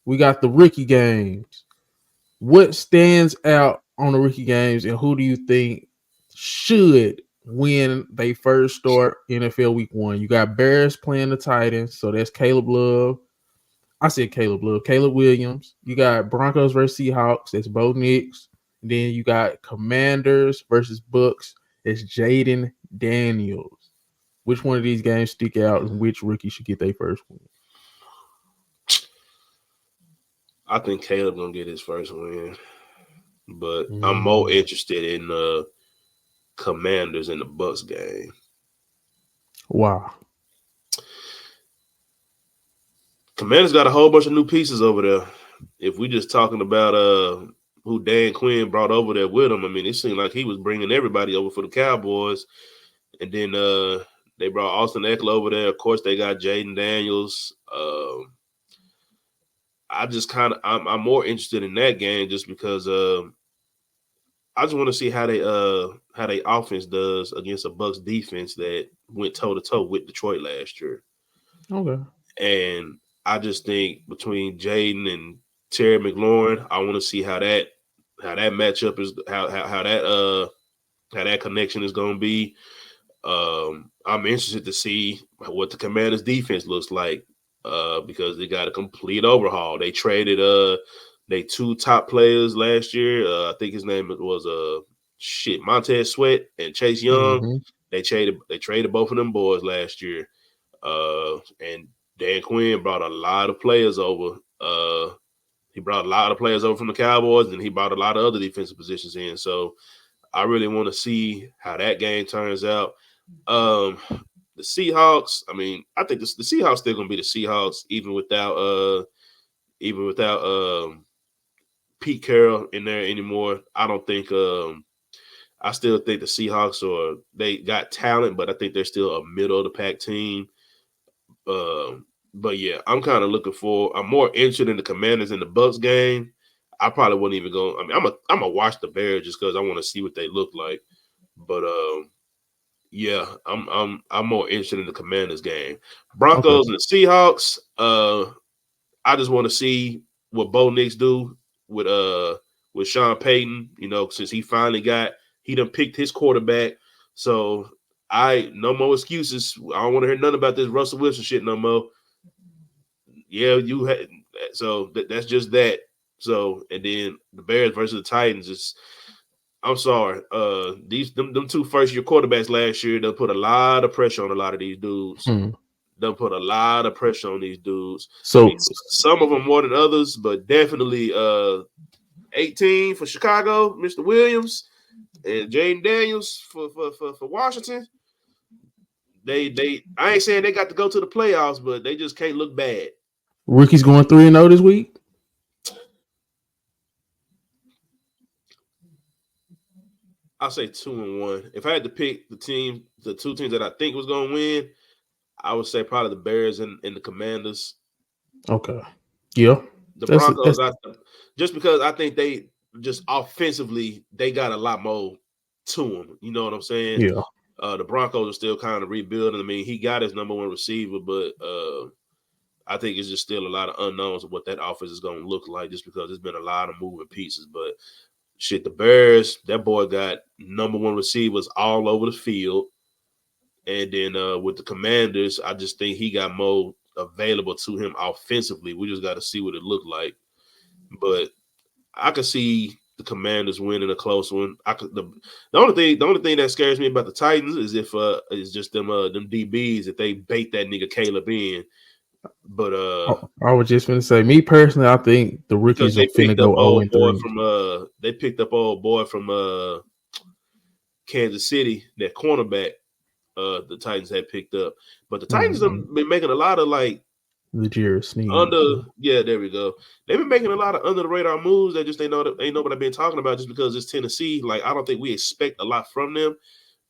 We got the rookie games. What stands out on the rookie games, and who do you think should win they first start NFL Week 1? You got Bears playing the Titans, so that's Caleb Love. I said Caleb Love, Caleb Williams. You got Broncos versus Seahawks. That's Bo Nix. Then you got Commanders versus Bucks. It's Jaden Daniels. Which one of these games stick out, and which rookie should get their first win? I think Caleb gonna get his first win, but I'm more interested in Commanders in the Bucks game. Wow. Commanders got a whole bunch of new pieces over there. If we just talking about who Dan Quinn brought over there with him, I mean, it seemed like he was bringing everybody over for the Cowboys, and then they brought Austin Eckler over there. Of course, they got Jaden Daniels. I just I'm more interested in that game just because I just want to see how they offense does against a Bucks defense that went toe to toe with Detroit last year. Okay. And I just think between Jaden and Terry McLaurin, I want to see how that matchup is, how that connection is going to be. I'm interested to see what the Commanders defense looks like because they got a complete overhaul. They traded they two top players last year. I think his name was Montez Sweat and Chase Young. Mm-hmm. They traded both of them boys last year. And Dan Quinn brought a lot of players over. He brought a lot of players over from the Cowboys, and he brought a lot of other defensive positions in. So I really want to see how that game turns out. The Seahawks, I mean, I think the Seahawks still gonna be the Seahawks, even without Pete Carroll in there anymore. I don't think I still think the Seahawks they got talent, but I think they're still a middle of the pack team. But yeah, I'm kind of I'm more interested in the Commanders in the Bucks game. I probably wouldn't even go. I mean, I'm gonna watch the Bears just because I want to see what they look like. But yeah, I'm more interested in the Commanders game. Broncos and the Seahawks. I just want to see what Bo Nix do with Sean Payton. You know, since he done picked his quarterback. So no more excuses. I don't want to hear nothing about this Russell Wilson shit no more. Yeah, so that's just that. So and then the Bears versus the Titans I'm sorry. Them two first year quarterbacks last year, they'll put a lot of pressure on a lot of these dudes. They'll put a lot of pressure on these dudes. So I mean, some of them more than others, but definitely 18 for Chicago, Mr. Williams, and Jaden Daniels for Washington. I ain't saying they got to go to the playoffs, but they just can't look bad. Rookie's going 3-0 this week. I'll say 2-1. If I had to pick the two teams that I think was going to win, I would say probably the Bears and the Commanders. Okay. Yeah. The Broncos, just because I think they just offensively, they got a lot more to them. You know what I'm saying? Yeah. The Broncos are still kind of rebuilding. I mean, he got his number one receiver, but I think it's just still a lot of unknowns of what that offense is going to look like just because there's been a lot of moving pieces. But shit, the Bears, that boy got number one receivers all over the field. And then with the Commanders, I just think he got more available to him offensively. We just got to see what it looked like. But I could see the Commanders winning a close one. The only thing that scares me about the Titans is if is just them DBs if they bait that nigga Caleb in. But I was just gonna say, me personally, I think the rookies are finna go 0-3. They picked up old boy from Kansas City, that cornerback. The Titans had picked up, but the Titans have been making a lot of like L'Jarius Sneed. There we go. They've been making a lot of under the radar moves that just ain't know what I've been talking about just because it's Tennessee. Like I don't think we expect a lot from them,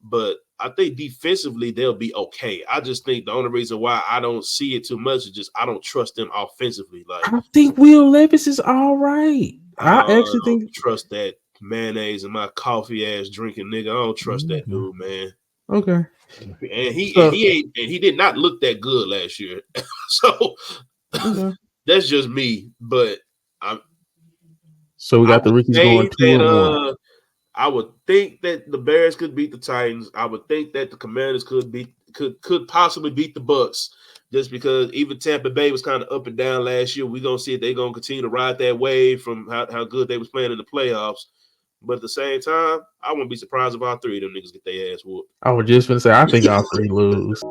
but I think defensively they'll be okay. I just think the only reason why I don't see it too much is just I don't trust them offensively. Like I think Will Levis is all right. I actually think trust that mayonnaise in my coffee ass drinking nigga. I don't trust that dude, man. Okay. And he did not look that good last year. So That's just me, but I So we I got the would rookies say going 2-1. that I would think that the Bears could beat the Titans. I would think that the Commanders could possibly beat the Bucks, just because even Tampa Bay was kind of up and down last year. We're gonna see if they're gonna continue to ride that wave from how good they was playing in the playoffs. But at the same time, I wouldn't be surprised if all three of them niggas get their ass whooped. I was just gonna say I think all three lose.